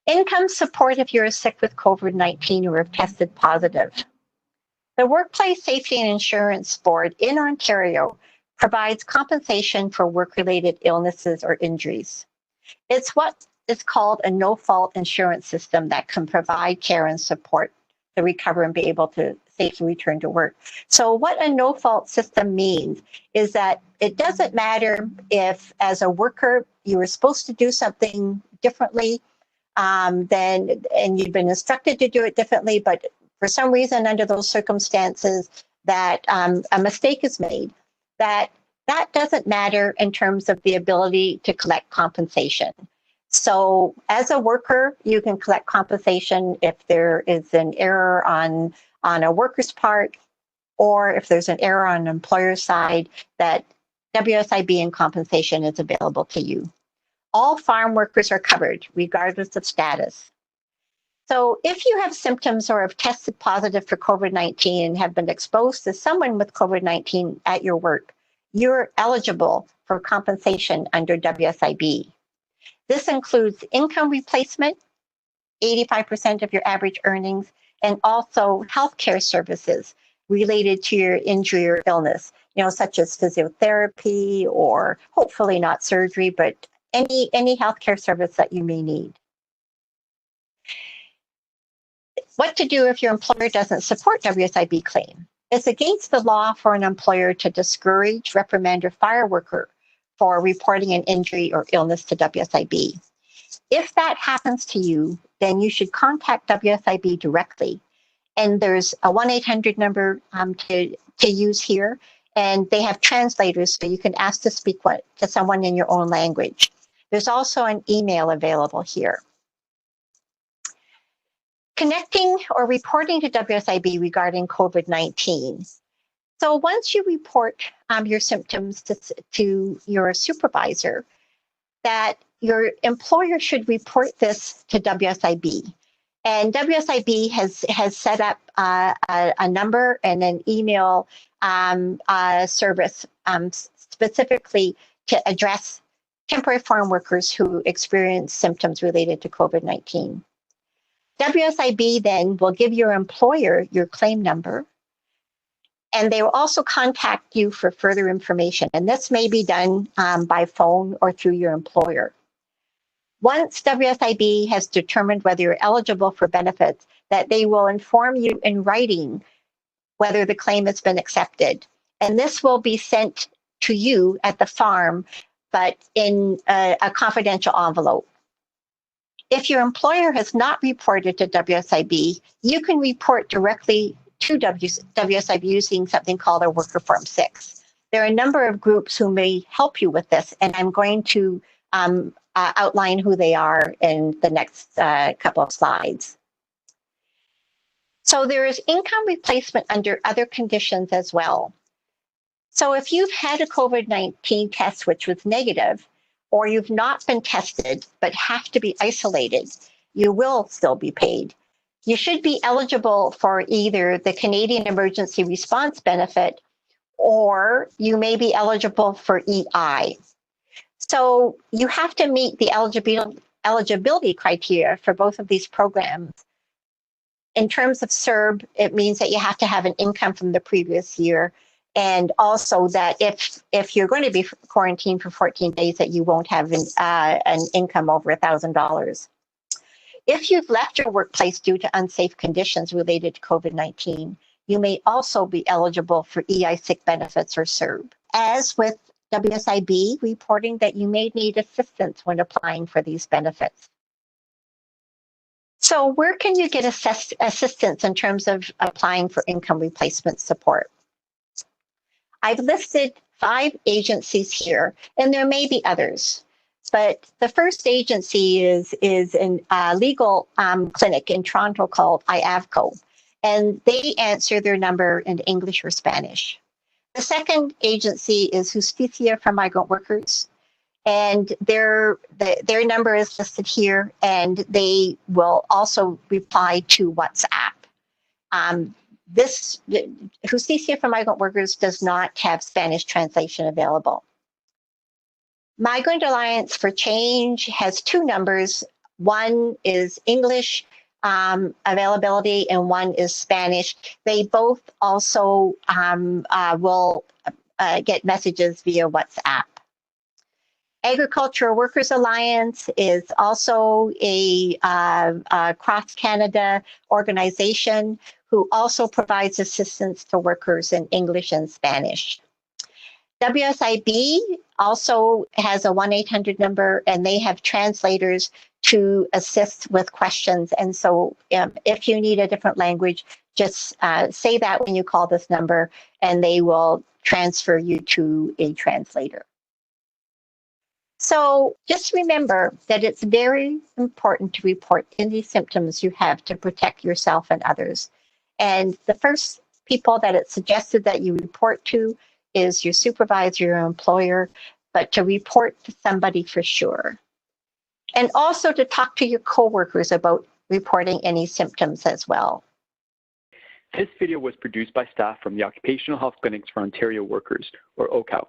Income support if you're sick with COVID-19 or have tested positive. The Workplace Safety and Insurance Board in Ontario provides compensation for work-related illnesses or injuries. It's what is called a no-fault insurance system that can provide care and support to recover and be able to safely return to work. So what a no-fault system means is that it doesn't matter if, as a worker, you were supposed to do something differently, and you've been instructed to do it differently, but for some reason under those circumstances that a mistake is made, that doesn't matter in terms of the ability to collect compensation. So as a worker, you can collect compensation if there is an error on a worker's part, or if there's an error on an employer's side, that WSIB and compensation is available to you. All farm workers are covered, regardless of status. So if you have symptoms or have tested positive for COVID-19 and have been exposed to someone with COVID-19 at your work, you're eligible for compensation under WSIB. This includes income replacement, 85% of your average earnings, and also healthcare services related to your injury or illness, such as physiotherapy or hopefully not surgery, but any healthcare service that you may need. What to do if your employer doesn't support WSIB claim? It's against the law for an employer to discourage, reprimand, or fire a worker for reporting an injury or illness to WSIB. If that happens to you, then you should contact WSIB directly. And there's a 1-800 number to use here, and they have translators, so you can ask to speak to someone in your own language. There's also an email available here. Connecting or reporting to WSIB regarding COVID-19. So once you report your symptoms to your supervisor, that your employer should report this to WSIB. And WSIB has set up a number and an email service specifically to address temporary farm workers who experience symptoms related to COVID-19. WSIB then will give your employer your claim number, and they will also contact you for further information. And this may be done by phone or through your employer. Once WSIB has determined whether you're eligible for benefits, that they will inform you in writing whether the claim has been accepted. And this will be sent to you at the farm, but in a confidential envelope. If your employer has not reported to WSIB, you can report directly to WSIB using something called a Worker Form 6. There are a number of groups who may help you with this, and I'm going to outline who they are in the next couple of slides. So there is income replacement under other conditions as well. So if you've had a COVID-19 test which was negative, or you've not been tested but have to be isolated, you will still be paid. You should be eligible for either the Canadian Emergency Response Benefit, or you may be eligible for EI. So you have to meet the eligibility criteria for both of these programs. In terms of CERB, it means that you have to have an income from the previous year, and also that if you're going to be quarantined for 14 days, that you won't have an income over $1,000. If you've left your workplace due to unsafe conditions related to COVID-19, you may also be eligible for EI sick benefits or CERB. As with WSIB, reporting that you may need assistance when applying for these benefits. So where can you get assistance in terms of applying for income replacement support? I've listed 5 agencies here, and there may be others. But the first agency is a legal clinic in Toronto called IAVCO, and they answer their number in English or Spanish. The second agency is Justicia for Migrant Workers, and their number is listed here, and they will also reply to WhatsApp. Justicia for Migrant Workers does not have Spanish translation available. Migrant Alliance for Change has 2 numbers, One is English availability and one is Spanish. They both also will get messages via WhatsApp. Agricultural Workers Alliance is also a cross-Canada organization who also provides assistance to workers in English and Spanish. WSIB also has a 1-800 number, and they have translators to assist with questions. And so if you need a different language, just say that when you call this number, and they will transfer you to a translator. So just remember that it's very important to report any symptoms you have to protect yourself and others. And the first people that it's suggested that you report to is your supervisor, your employer, but to report to somebody for sure. And also to talk to your coworkers about reporting any symptoms as well. This video was produced by staff from the Occupational Health Clinics for Ontario Workers, or OCAW.